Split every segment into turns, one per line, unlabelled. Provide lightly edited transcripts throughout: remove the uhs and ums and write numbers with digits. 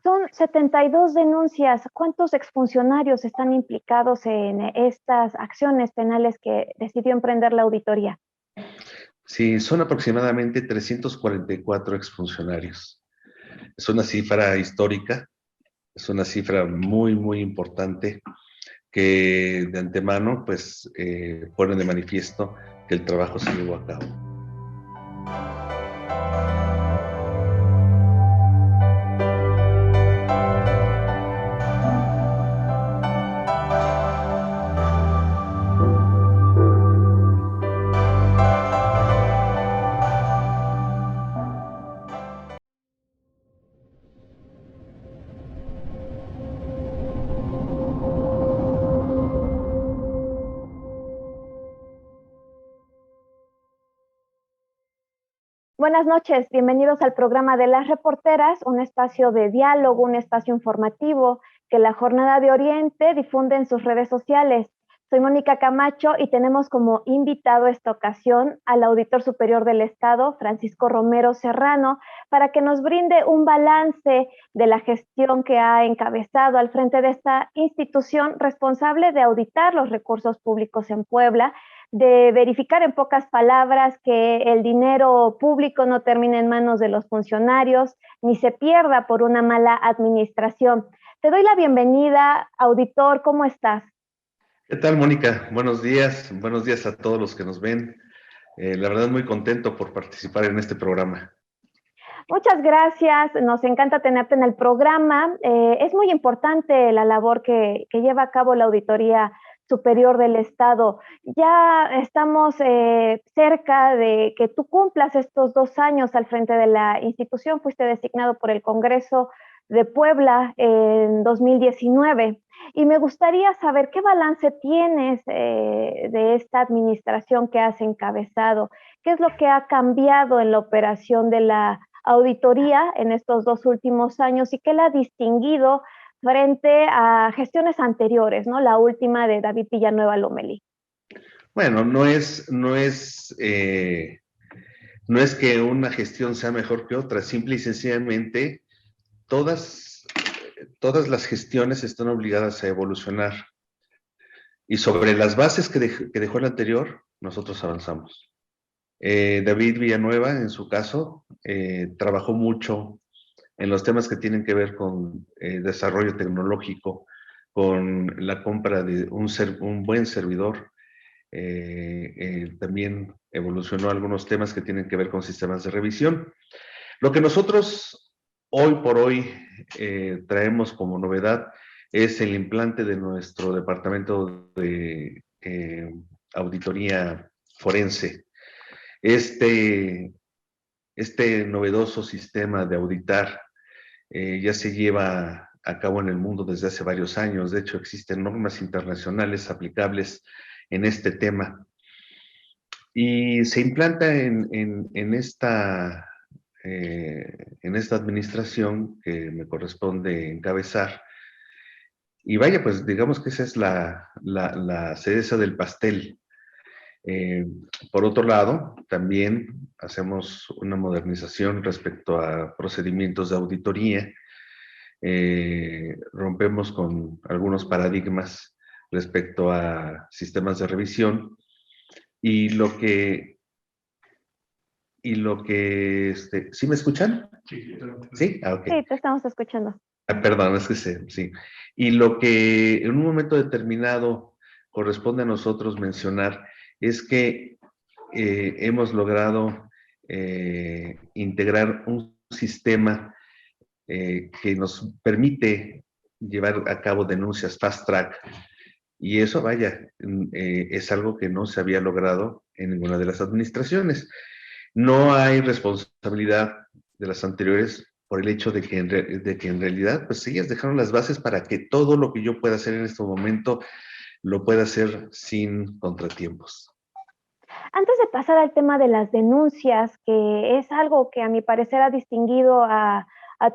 Son 72 denuncias. ¿Cuántos exfuncionarios están implicados en estas acciones penales que decidió emprender la auditoría?
Sí, son aproximadamente 344 exfuncionarios. Es una cifra histórica, es una cifra muy, muy importante que de antemano pues pone de manifiesto que el trabajo se llevó a cabo.
Buenas noches, bienvenidos al programa de Las Reporteras, un espacio de diálogo, un espacio informativo que la Jornada de Oriente difunde en sus redes sociales. Soy Mónica Camacho y tenemos como invitado esta ocasión al Auditor Superior del Estado, Francisco Romero Serrano, para que nos brinde un balance de la gestión que ha encabezado al frente de esta institución responsable de auditar los recursos públicos en Puebla, de verificar en pocas palabras que el dinero público no termine en manos de los funcionarios ni se pierda por una mala administración. Te doy la bienvenida, auditor, ¿cómo estás?
¿Qué tal, Mónica? Buenos días a todos los que nos ven. La verdad, muy contento por participar en este programa.
Muchas gracias, nos encanta tenerte en el programa. Es muy importante la labor que lleva a cabo la Auditoría Superior del Estado. Ya estamos cerca de que tú cumplas estos 2 años al frente de la institución. Fuiste designado por el Congreso de Puebla en 2019. Y me gustaría saber qué balance tienes de esta administración que has encabezado. ¿Qué es lo que ha cambiado en la operación de la auditoría en estos 2 últimos años y qué la ha distinguido frente a gestiones anteriores, ¿no? La última de David Villanueva Lomelí.
Bueno, no es que una gestión sea mejor que otra, simple y sencillamente todas, todas las gestiones están obligadas a evolucionar. Y sobre las bases que dejó el anterior, nosotros avanzamos. David Villanueva, en su caso, trabajó mucho en los temas que tienen que ver con desarrollo tecnológico, con la compra de un buen servidor. También evolucionó algunos temas que tienen que ver con sistemas de revisión. Lo que nosotros hoy por hoy traemos como novedad es el implante de nuestro departamento de auditoría forense. Este, este novedoso sistema de auditar ya se lleva a cabo en el mundo desde hace varios años. De hecho, existen normas internacionales aplicables en este tema. Y se implanta en esta administración que me corresponde encabezar. Y vaya, pues digamos que esa es la cereza del pastel. Eh, por otro lado, también hacemos una modernización respecto a procedimientos de auditoría. Rompemos con algunos paradigmas respecto a sistemas de revisión y ¿sí me escuchan? ¿Sí? Ah, ok.
Sí, te estamos escuchando.
Perdón, es que sí. Y lo que en un momento determinado corresponde a nosotros mencionar es que hemos logrado integrar un sistema que nos permite llevar a cabo denuncias fast track. Y eso, vaya, es algo que no se había logrado en ninguna de las administraciones. No hay responsabilidad de las anteriores por el hecho de que en realidad, pues ellas dejaron las bases para que todo lo que yo pueda hacer en este momento lo pueda hacer sin contratiempos.
Antes de pasar al tema de las denuncias, que es algo que a mi parecer ha distinguido a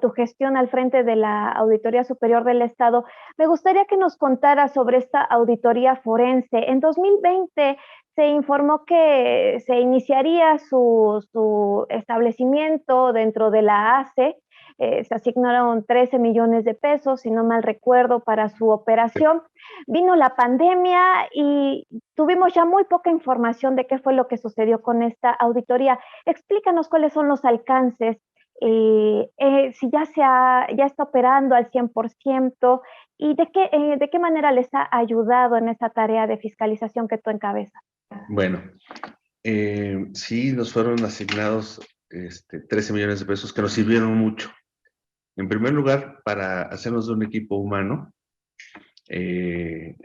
tu gestión al frente de la Auditoría Superior del Estado, me gustaría que nos contaras sobre esta auditoría forense. En 2020 se informó que se iniciaría su establecimiento dentro de la ACE se asignaron 13 millones de pesos, si no mal recuerdo, para su operación. Vino la pandemia y tuvimos ya muy poca información de qué fue lo que sucedió con esta auditoría. Explícanos cuáles son los alcances, si ya está operando al 100% y de qué manera les ha ayudado en esa tarea de fiscalización que tú encabezas.
Bueno, sí nos fueron asignados 13 millones de pesos que nos sirvieron mucho. En primer lugar, para hacernos de un equipo humano, que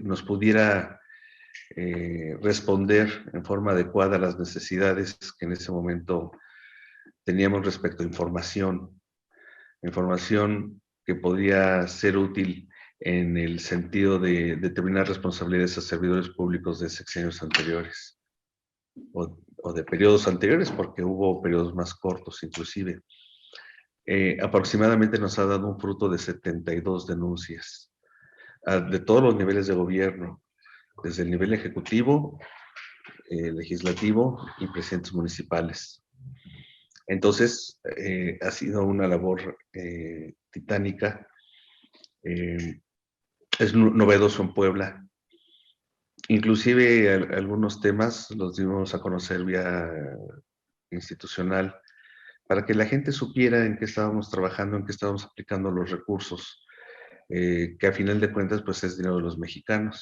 nos pudiera responder en forma adecuada a las necesidades que en ese momento teníamos respecto a información que podía ser útil en el sentido de determinar responsabilidades a servidores públicos de sexenios anteriores o de periodos anteriores, porque hubo periodos más cortos inclusive. Aproximadamente nos ha dado un fruto de 72 denuncias de todos los niveles de gobierno, desde el nivel ejecutivo, legislativo y presidentes municipales. Entonces, ha sido una labor titánica. Es novedoso en Puebla. Inclusive algunos temas los dimos a conocer vía institucional para que la gente supiera en qué estábamos trabajando, en qué estábamos aplicando los recursos, que a final de cuentas pues es dinero de los mexicanos.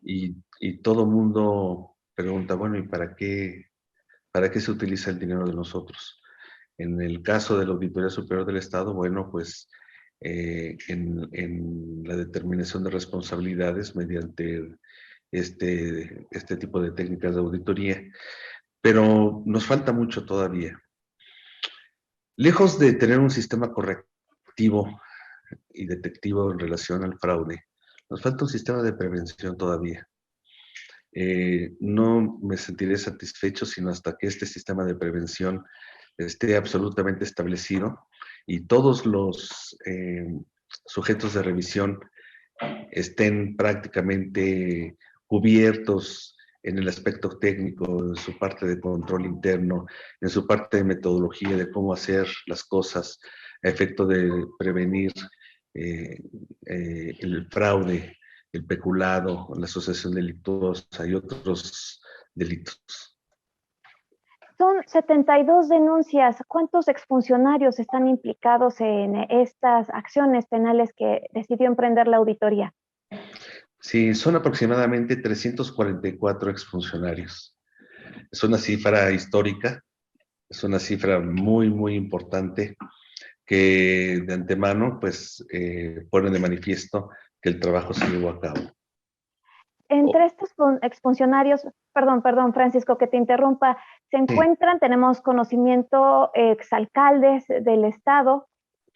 Y todo mundo pregunta, bueno, ¿y para qué se utiliza el dinero de nosotros? En el caso de la Auditoría Superior del Estado, bueno, pues en la determinación de responsabilidades mediante este tipo de técnicas de auditoría, pero nos falta mucho todavía. Lejos de tener un sistema correctivo y detectivo en relación al fraude, nos falta un sistema de prevención todavía. No me sentiré satisfecho sino hasta que este sistema de prevención esté absolutamente establecido y todos los sujetos de revisión estén prácticamente cubiertos en el aspecto técnico, en su parte de control interno, en su parte de metodología de cómo hacer las cosas a efecto de prevenir el fraude, el peculado, la asociación delictuosa y otros delitos.
Son 72 denuncias. ¿Cuántos exfuncionarios están implicados en estas acciones penales que decidió emprender la auditoría?
Sí, son aproximadamente 344 exfuncionarios. Es una cifra histórica, es una cifra muy, muy importante que de antemano pues pone de manifiesto que el trabajo se llevó a cabo.
Entre estos exfuncionarios, perdón, Francisco, que te interrumpa, se encuentran, tenemos conocimiento, exalcaldes del Estado.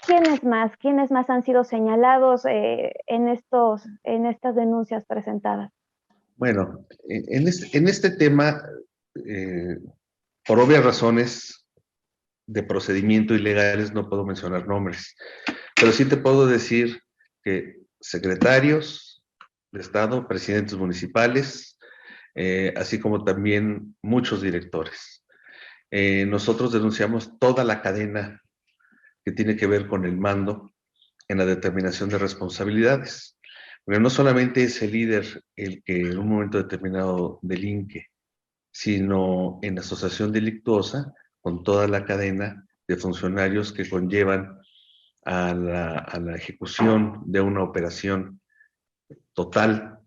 ¿Quiénes más han sido señalados en estas denuncias presentadas?
Bueno, en este tema, por obvias razones de procedimiento ilegales, no puedo mencionar nombres, pero sí te puedo decir que secretarios de Estado, presidentes municipales, así como también muchos directores. Nosotros denunciamos toda la cadena que tiene que ver con el mando en la determinación de responsabilidades. Pero no solamente es el líder el que en un momento determinado delinque, sino en asociación delictuosa con toda la cadena de funcionarios que conllevan a la ejecución de una operación total,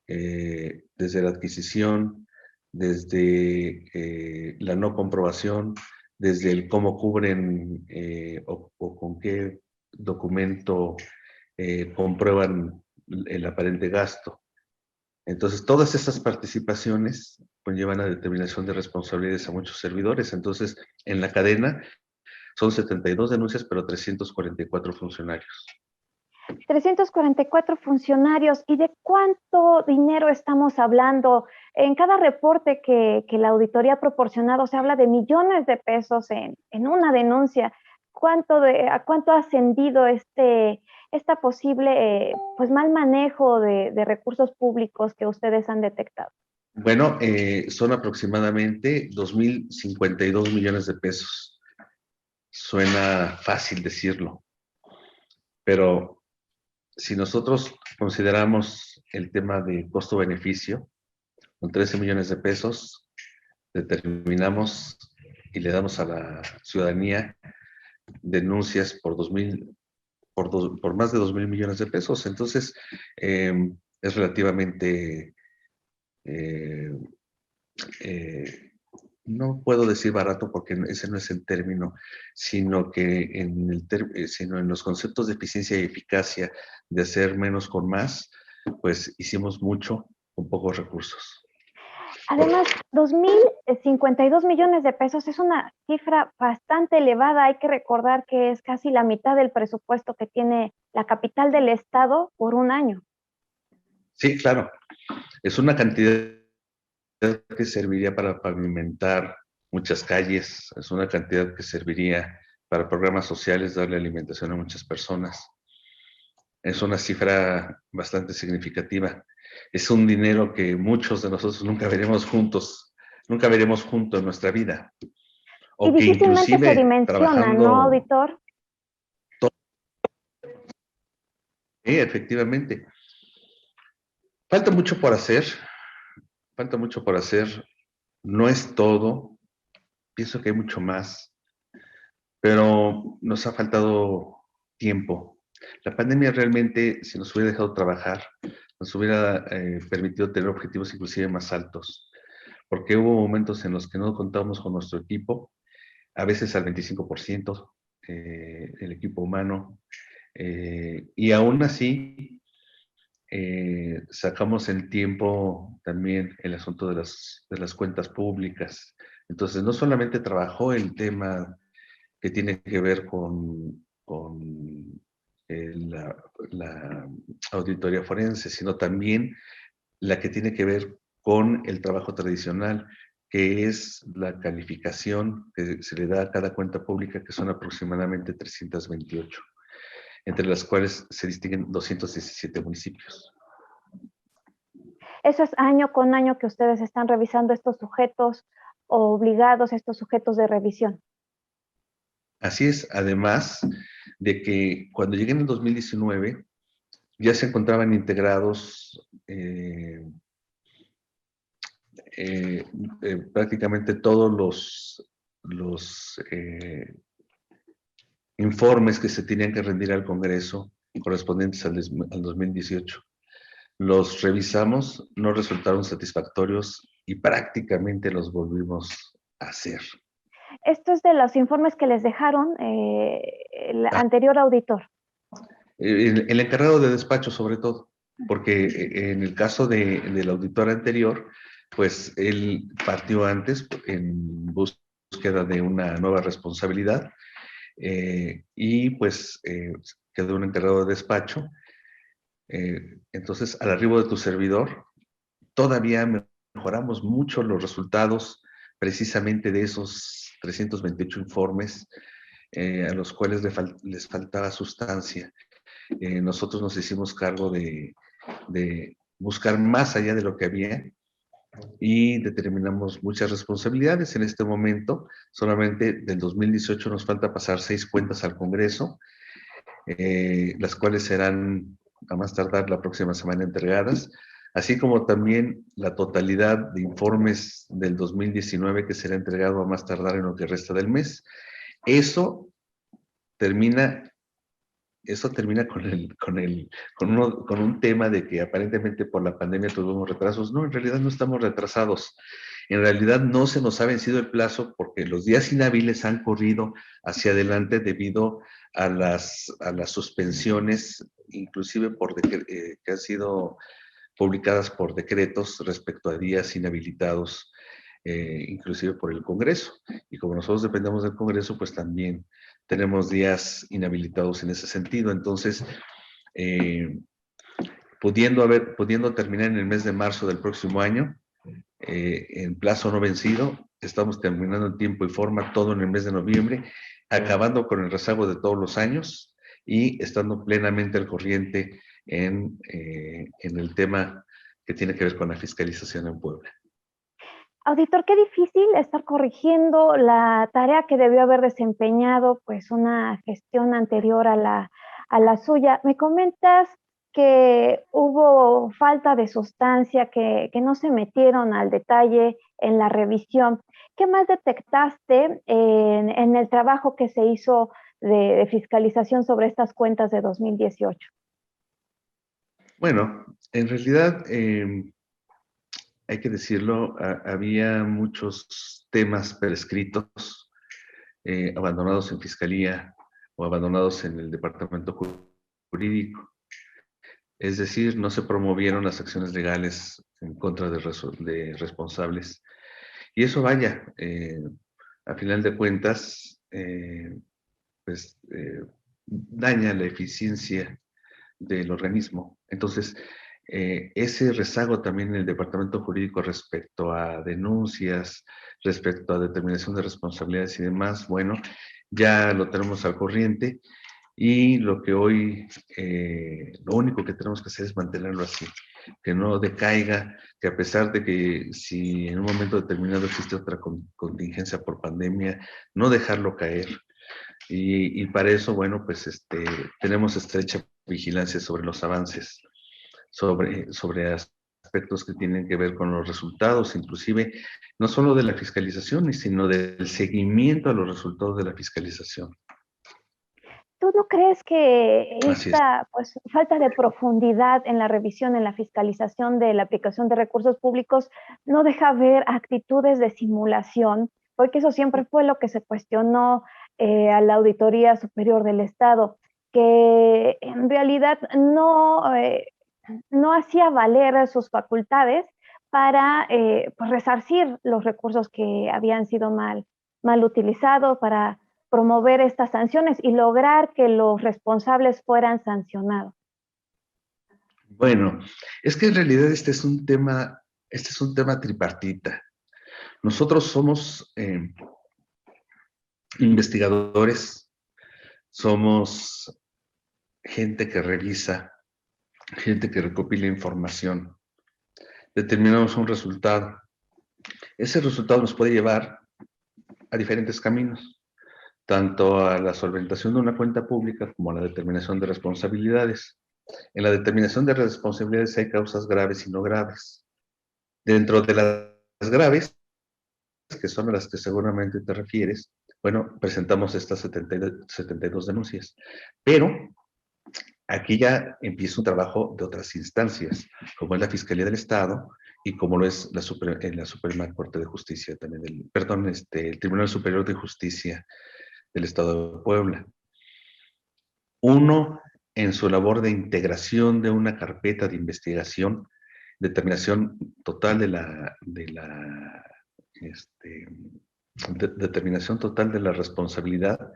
desde la adquisición, desde la no comprobación, desde el cómo cubren o con qué documento comprueban el aparente gasto. Entonces, todas esas participaciones conllevan a determinación de responsabilidades a muchos servidores. Entonces, en la cadena son 72 denuncias, pero 344 funcionarios.
344 funcionarios. ¿Y de cuánto dinero estamos hablando? En cada reporte que la auditoría ha proporcionado se habla de millones de pesos en una denuncia. ¿A cuánto ha ascendido esta posible pues mal manejo de recursos públicos que ustedes han detectado?
Bueno, son aproximadamente 2,052 millones de pesos. Suena fácil decirlo, pero si nosotros consideramos el tema de costo-beneficio, con 13 millones de pesos, determinamos y le damos a la ciudadanía denuncias por más de 2,000 millones de pesos. Entonces, es relativamente, eh, eh, no puedo decir barato porque ese no es el término, sino que sino en los conceptos de eficiencia y eficacia, de hacer menos con más, pues hicimos mucho con pocos recursos.
Además, 2,052 millones de pesos es una cifra bastante elevada. Hay que recordar que es casi la mitad del presupuesto que tiene la capital del estado por un año.
Sí, claro. Es una cantidad que serviría para pavimentar muchas calles, es una cantidad que serviría para programas sociales, darle alimentación a muchas personas. Es una cifra bastante significativa. Es un dinero que muchos de nosotros nunca veremos juntos, nunca veremos junto en nuestra vida.
Y
O que
difícilmente se
inclusive
dimensiona, ¿no,
trabajando,
auditor?
efectivamente. Falta mucho por hacer, falta mucho por hacer. No es todo, pienso que hay mucho más, pero nos ha faltado tiempo. La pandemia realmente, si nos hubiera dejado trabajar, nos hubiera permitido tener objetivos inclusive más altos, porque hubo momentos en los que no contábamos con nuestro equipo, a veces al 25%, el equipo humano, y aún así sacamos el tiempo también el asunto de las cuentas públicas. Entonces, no solamente trabajó el tema que tiene que ver con la auditoría forense, sino también la que tiene que ver con el trabajo tradicional, que es la calificación que se le da a cada cuenta pública, que son aproximadamente 328, entre las cuales se distinguen 217 municipios.
Eso es año con año que ustedes están revisando estos sujetos obligados, estos sujetos de revisión.
Así es, además de que cuando llegué en el 2019 ya se encontraban integrados prácticamente todos los informes que se tenían que rendir al Congreso correspondientes al 2018. Los revisamos, no resultaron satisfactorios y prácticamente los volvimos a hacer.
Esto es de los informes que les dejaron el anterior auditor.
El encargado de despacho, sobre todo, porque en el caso del auditor anterior, pues él partió antes en búsqueda de una nueva responsabilidad y pues quedó un encargado de despacho. Entonces, al arribo de tu servidor, todavía mejoramos mucho los resultados precisamente de esos 328 informes a los cuales les faltaba sustancia. Nosotros nos hicimos cargo de buscar más allá de lo que había y determinamos muchas responsabilidades. En este momento, solamente del 2018 nos falta pasar 6 cuentas al Congreso, las cuales serán a más tardar la próxima semana entregadas, así como también la totalidad de informes del 2019 que será entregado a más tardar en lo que resta del mes. Eso termina con un tema de que aparentemente por la pandemia tuvimos retrasos. No, en realidad no estamos retrasados. En realidad no se nos ha vencido el plazo porque los días inhábiles han corrido hacia adelante debido a las suspensiones, inclusive que han sido publicadas por decretos respecto a días inhabilitados, inclusive por el Congreso. Y como nosotros dependemos del Congreso, pues también tenemos días inhabilitados en ese sentido. Entonces, pudiendo terminar en el mes de marzo del próximo año, en plazo no vencido, estamos terminando en tiempo y forma todo en el mes de noviembre, acabando con el rezago de todos los años y estando plenamente al corriente en el tema que tiene que ver con la fiscalización en Puebla.
Auditor, qué difícil estar corrigiendo la tarea que debió haber desempeñado pues una gestión anterior a la suya. Me comentas que hubo falta de sustancia, que no se metieron al detalle en la revisión. ¿Qué más detectaste en el trabajo que se hizo de fiscalización sobre estas cuentas de 2018?
Bueno, en realidad, hay que decirlo, había muchos temas prescritos, abandonados en fiscalía o abandonados en el departamento jurídico. Es decir, no se promovieron las acciones legales en contra de responsables. Y eso vaya, a final de cuentas, pues daña la eficiencia del organismo. Entonces, ese rezago también en el departamento jurídico respecto a denuncias, respecto a determinación de responsabilidades y demás, bueno, ya lo tenemos al corriente y lo que hoy, lo único que tenemos que hacer es mantenerlo así, que no decaiga, que a pesar de que si en un momento determinado existe otra contingencia por pandemia, no dejarlo caer. Y para eso, bueno, pues tenemos estrecha vigilancia sobre los avances, sobre aspectos que tienen que ver con los resultados, inclusive no solo de la fiscalización, sino del seguimiento a los resultados de la fiscalización.
¿Tú no crees que
Así es.
esta pues, falta de profundidad en la revisión, en la fiscalización de la aplicación de recursos públicos no deja ver actitudes de simulación? Porque eso siempre fue lo que se cuestionó a la Auditoría Superior del Estado, que en realidad no hacía valer sus facultades para pues, resarcir los recursos que habían sido mal utilizados, para promover estas sanciones y lograr que los responsables fueran sancionados.
Bueno, es que en realidad este es un tema tripartita. Nosotros somos investigadores, somos gente que revisa, gente que recopila información, determinamos un resultado. Ese resultado nos puede llevar a diferentes caminos, tanto a la solventación de una cuenta pública como a la determinación de responsabilidades. En la determinación de responsabilidades hay causas graves y no graves. Dentro de las graves, que son a las que seguramente te refieres, bueno, presentamos estas 72 denuncias. Pero aquí ya empieza un trabajo de otras instancias, como es la Fiscalía del Estado y como lo es en la Suprema Corte de Justicia también, el Tribunal Superior de Justicia del Estado de Puebla. Uno, en su labor de integración de una carpeta de investigación, determinación total determinación total de la responsabilidad,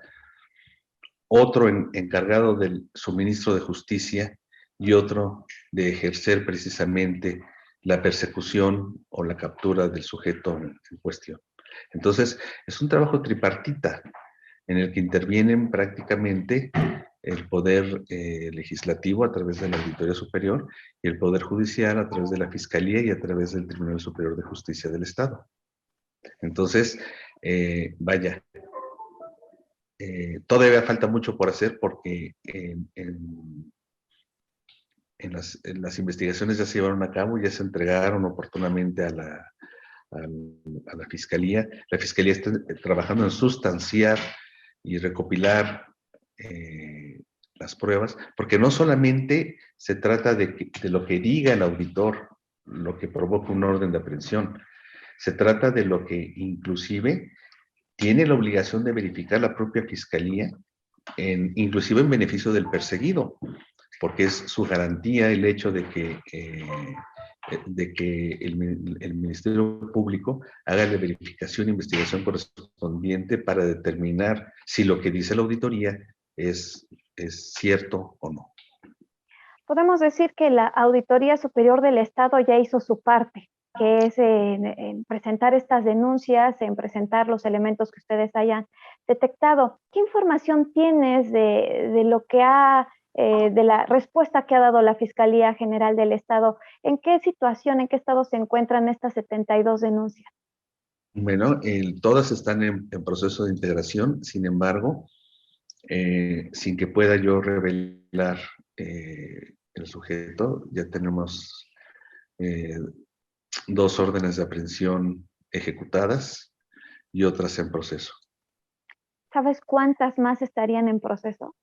otro encargado del suministro de justicia y otro de ejercer precisamente la persecución o la captura del sujeto en cuestión. Entonces, es un trabajo tripartita en el que intervienen prácticamente el poder legislativo a través de la Auditoría Superior y el poder judicial a través de la Fiscalía y a través del Tribunal Superior de Justicia del Estado. Entonces, vaya, todavía falta mucho por hacer porque en las investigaciones ya se llevaron a cabo, ya se entregaron oportunamente a la Fiscalía. La Fiscalía está trabajando en sustanciar y recopilar las pruebas, porque no solamente se trata de lo que diga el auditor, lo que provoca un orden de aprehensión, se trata de lo que inclusive tiene la obligación de verificar la propia Fiscalía, inclusive en beneficio del perseguido, porque es su garantía el hecho de que el Ministerio Público haga la verificación e investigación correspondiente para determinar si lo que dice la auditoría es cierto o no.
Podemos decir que la Auditoría Superior del Estado ya hizo su parte, que es en presentar estas denuncias, en presentar los elementos que ustedes hayan detectado. ¿Qué información tienes de lo que de la respuesta que ha dado la Fiscalía General del Estado? ¿En qué situación, en qué estado se encuentran estas 72 denuncias?
Bueno, todas están en proceso de integración, sin embargo, sin que pueda yo revelar el sujeto, ya tenemos eh, 2 órdenes de aprehensión ejecutadas y otras en proceso.
¿Sabes cuántas más estarían en proceso?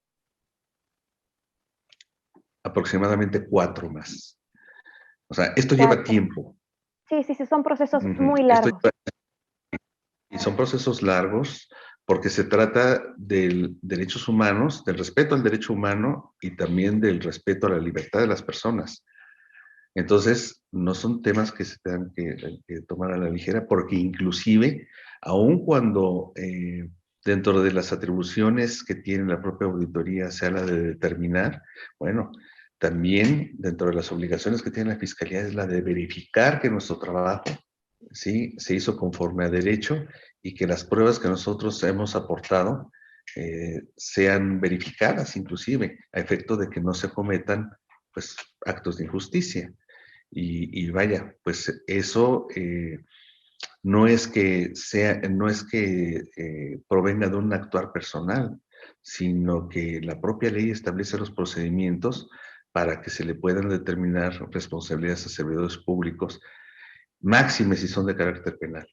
Aproximadamente 4 más. O sea, esto lleva
4.
tiempo.
Sí, sí, sí, son procesos
Ujú.
muy largos.
Y son procesos largos porque se trata de derechos humanos, del respeto al derecho humano y también del respeto a la libertad de las personas. Entonces, no son temas que se tengan que tomar a la ligera, porque inclusive, aun cuando dentro de las atribuciones que tiene la propia auditoría sea la de determinar, bueno, también dentro de las obligaciones que tiene la Fiscalía es la de verificar que nuestro trabajo, ¿sí?, se hizo conforme a derecho y que las pruebas que nosotros hemos aportado sean verificadas inclusive, a efecto de que no se cometan pues actos de injusticia. Y vaya, pues eso no es que provenga de un actuar personal, sino que la propia ley establece los procedimientos para que se le puedan determinar responsabilidades a servidores públicos, máxime si son de carácter penal.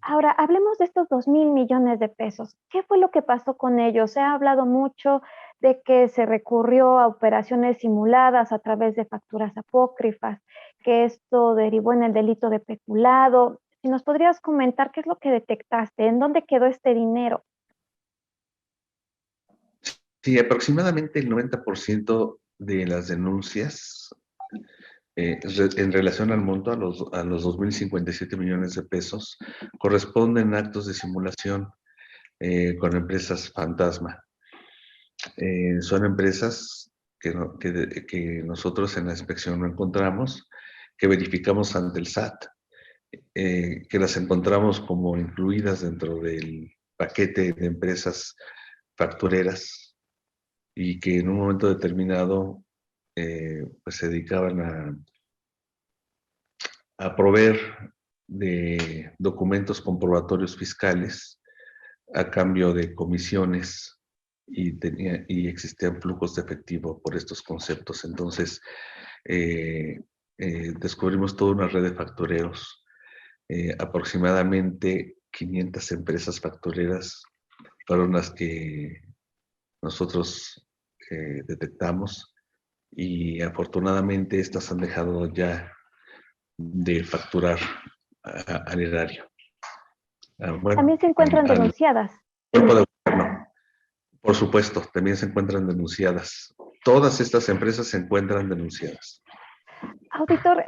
Ahora, hablemos de estos 2.000 millones de pesos. ¿Qué fue lo que pasó con ellos? Se ha hablado mucho de que se recurrió a operaciones simuladas a través de facturas apócrifas, que esto derivó en el delito de peculado. Si nos podrías comentar qué es lo que detectaste, en dónde quedó este dinero.
Sí, aproximadamente el 90% de las denuncias en relación al monto, a los 2.057 millones de pesos, corresponden a actos de simulación con empresas fantasma. Son empresas que nosotros en la inspección no encontramos, que verificamos ante el SAT, que las encontramos como incluidas dentro del paquete de empresas factureras y que en un momento determinado pues se dedicaban a proveer de documentos comprobatorios fiscales a cambio de comisiones y existían flujos de efectivo por estos conceptos. Entonces, descubrimos toda una red de factureros, aproximadamente 500 empresas factureras fueron las que nosotros detectamos y afortunadamente estas han dejado ya de facturar al erario. Bueno,
También se encuentran
al
denunciadas.
cuerpo de gobierno. Por supuesto, también se encuentran denunciadas. Todas estas empresas se encuentran denunciadas.
Auditor,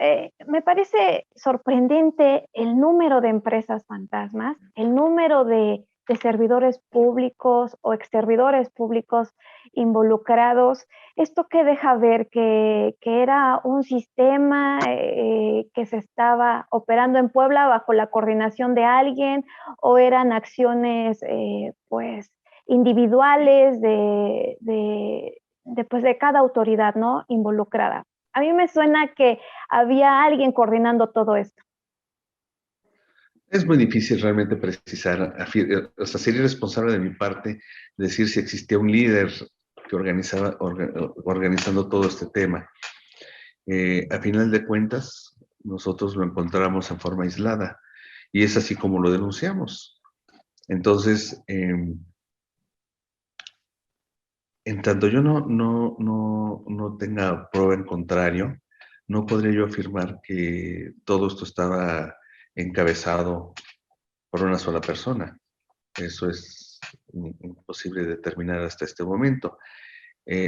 me parece sorprendente el número de empresas fantasmas, el número de servidores públicos o exservidores públicos involucrados. Esto que deja ver que era un sistema que se estaba operando en Puebla bajo la coordinación de alguien, o eran acciones pues individuales pues, de cada autoridad, ¿no?, involucrada. A mí me suena que había alguien coordinando todo esto.
Es muy difícil realmente precisar, o sea, sería irresponsable de mi parte decir si existía un líder que organizando todo este tema. A final de cuentas, nosotros lo encontramos en forma aislada y es así como lo denunciamos. Entonces, en tanto yo no tenga prueba en contrario, no podría yo afirmar que todo esto estaba encabezado por una sola persona. Eso es imposible determinar hasta este momento.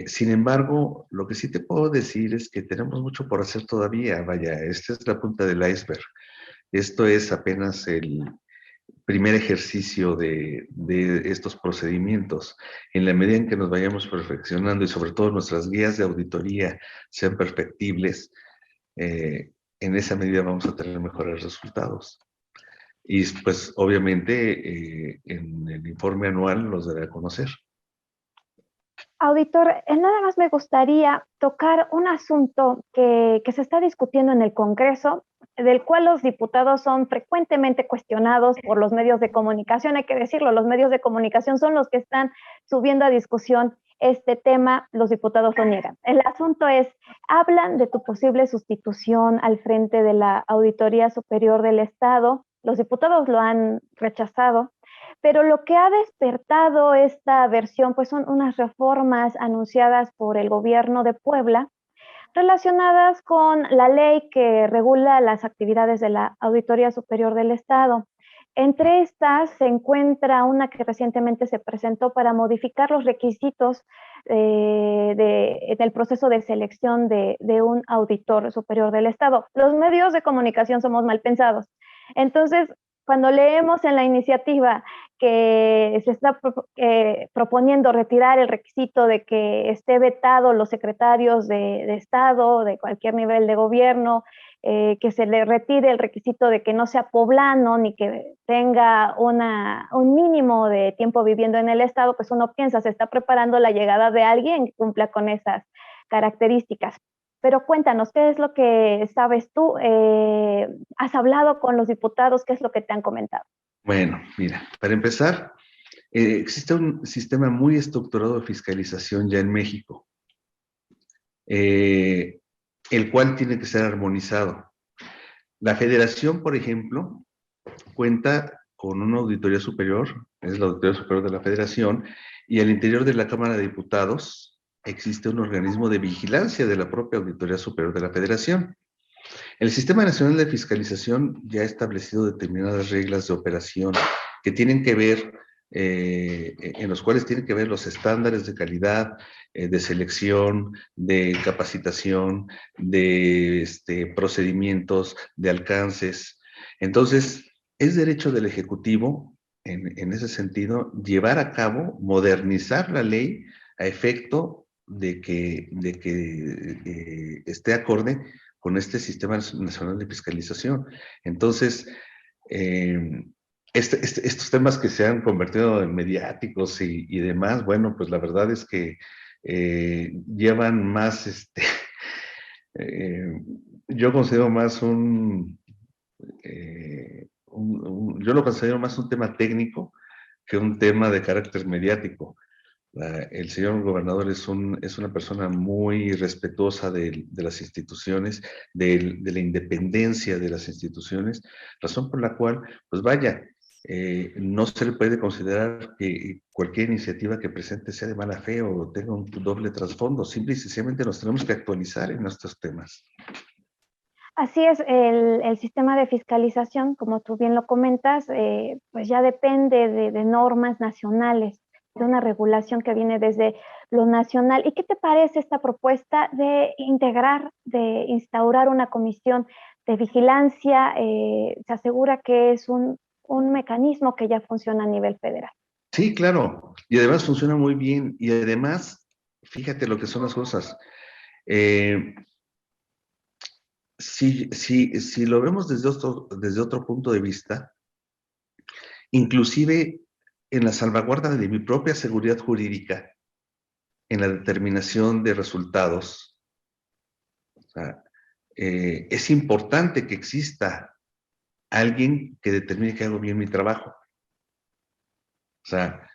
Sin embargo, lo que sí te puedo decir es que tenemos mucho por hacer todavía. Vaya, esta es la punta del iceberg. Esto es apenas el primer ejercicio de estos procedimientos. En la medida en que nos vayamos perfeccionando y sobre todo nuestras guías de auditoría sean perfectibles, en esa medida vamos a tener mejores resultados. Y pues obviamente en el informe anual los daré a conocer.
Auditor, nada más me gustaría tocar un asunto que se está discutiendo en el Congreso, del cual los diputados son frecuentemente cuestionados por los medios de comunicación. Hay que decirlo, los medios de comunicación son los que están subiendo a discusión este tema, los diputados lo niegan. El asunto es, hablan de tu posible sustitución al frente de la Auditoría Superior del Estado, los diputados lo han rechazado, pero lo que ha despertado esta versión pues son unas reformas anunciadas por el gobierno de Puebla relacionadas con la ley que regula las actividades de la Auditoría Superior del Estado. Entre estas se encuentra una que recientemente se presentó para modificar los requisitos del proceso de selección de un auditor superior del Estado. Los medios de comunicación somos mal pensados. Entonces, cuando leemos en la iniciativa que se está proponiendo retirar el requisito de que esté vetado los secretarios de Estado, de cualquier nivel de gobierno, que se le retire el requisito de que no sea poblano ni que tenga un mínimo de tiempo viviendo en el Estado, pues uno piensa, se está preparando la llegada de alguien que cumpla con esas características. Pero cuéntanos, ¿qué es lo que sabes tú? ¿Has hablado con los diputados? ¿Qué es lo que te han comentado?
Bueno, mira, para empezar, existe un sistema muy estructurado de fiscalización ya en México, el cual tiene que ser armonizado. La federación, por ejemplo, cuenta con una auditoría superior, es la auditoría superior de la federación, y al interior de la Cámara de Diputados existe un organismo de vigilancia de la propia auditoría superior de la federación. El Sistema Nacional de Fiscalización ya ha establecido determinadas reglas de operación que tienen que ver, en los cuales tienen que ver los estándares de calidad, de selección, de capacitación, de procedimientos, de alcances. Entonces, es derecho del Ejecutivo, en ese sentido, llevar a cabo, modernizar la ley a efecto de que esté acorde con este Sistema Nacional de Fiscalización. Entonces, estos temas que se han convertido en mediáticos y demás, bueno, pues la verdad es que llevan más, yo considero más yo lo considero más un tema técnico que un tema de carácter mediático. El señor gobernador es una persona muy respetuosa de las instituciones, de la independencia de las instituciones, razón por la cual, pues vaya, no se le puede considerar que cualquier iniciativa que presente sea de mala fe o tenga un doble trasfondo. Simple y sencillamente nos tenemos que actualizar en nuestros temas.
Así es, el sistema de fiscalización, como tú bien lo comentas, pues ya depende de normas nacionales, de una regulación que viene desde lo nacional. ¿Y qué te parece esta propuesta de integrar, de instaurar una comisión de vigilancia? Se asegura que es un mecanismo que ya funciona a nivel federal.
Sí, claro, y además funciona muy bien, y además, fíjate lo que son las cosas. Si lo vemos desde otro punto de vista, inclusive en la salvaguarda de mi propia seguridad jurídica, en la determinación de resultados, o sea, es importante que exista alguien que determine que hago bien mi trabajo. O sea,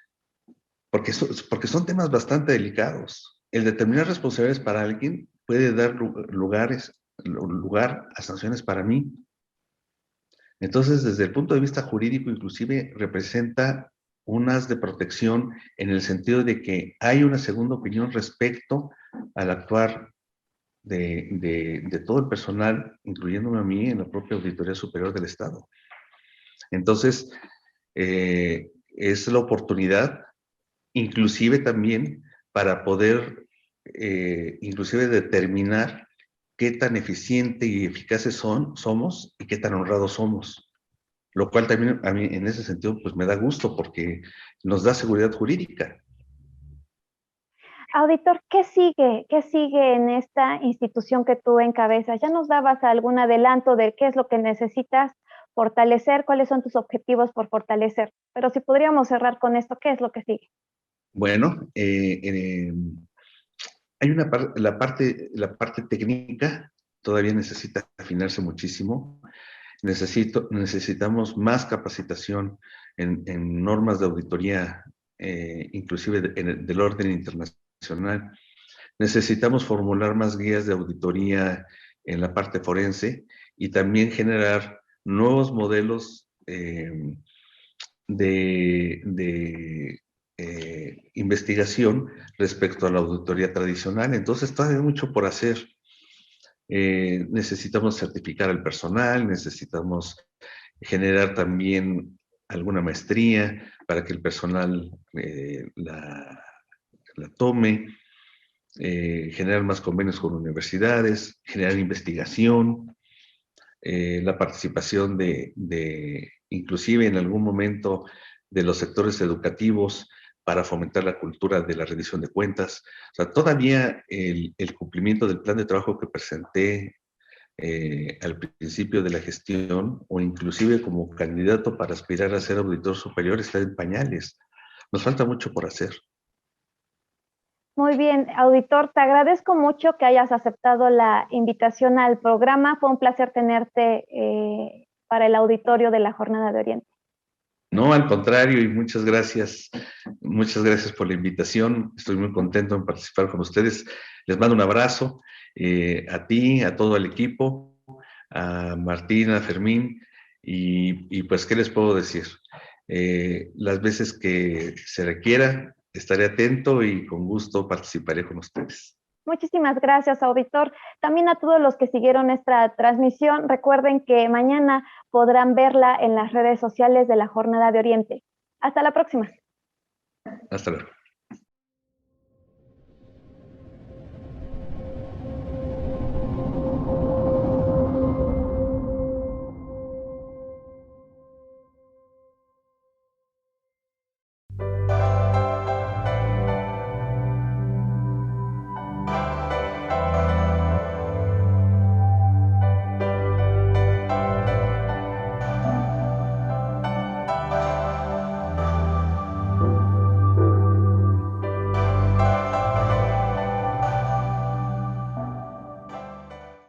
porque son temas bastante delicados. El determinar responsabilidades para alguien puede dar lugar a sanciones para mí. Entonces, desde el punto de vista jurídico, inclusive representa un haz de protección en el sentido de que hay una segunda opinión respecto al actuar de todo el personal, incluyéndome a mí en la propia Auditoría Superior del Estado. Entonces, es la oportunidad, inclusive también, para poder, inclusive determinar qué tan eficiente y eficaces somos y qué tan honrados somos. Lo cual también a mí en ese sentido pues me da gusto porque nos da seguridad jurídica.
Auditor, ¿qué sigue? ¿Qué sigue en esta institución que tú encabezas? Ya nos dabas algún adelanto de qué es lo que necesitas fortalecer, cuáles son tus objetivos por fortalecer, pero si podríamos cerrar con esto, ¿qué es lo que sigue?
Bueno, hay la parte técnica todavía necesita afinarse muchísimo. Necesitamos más capacitación en normas de auditoría, inclusive del orden internacional. Necesitamos formular más guías de auditoría en la parte forense y también generar nuevos modelos de investigación respecto a la auditoría tradicional. Entonces, todavía hay mucho por hacer. Necesitamos certificar al personal, necesitamos generar también alguna maestría para que el personal la tome, generar más convenios con universidades, generar investigación, la participación inclusive en algún momento, de los sectores educativos para fomentar la cultura de la rendición de cuentas. O sea, todavía el cumplimiento del plan de trabajo que presenté al principio de la gestión, o inclusive como candidato para aspirar a ser auditor superior, está en pañales. Nos falta mucho por hacer.
Muy bien, auditor, te agradezco mucho que hayas aceptado la invitación al programa. Fue un placer tenerte para el auditorio de la Jornada de Oriente.
No, al contrario, y muchas gracias. Muchas gracias por la invitación. Estoy muy contento en participar con ustedes. Les mando un abrazo a ti, a todo el equipo, a Martín, a Fermín, y pues, ¿qué les puedo decir? Las veces que se requiera, estaré atento y con gusto participaré con ustedes.
Muchísimas gracias, auditor. También a todos los que siguieron esta transmisión, recuerden que mañana podrán verla en las redes sociales de la Jornada de Oriente. Hasta la próxima.
Hasta luego.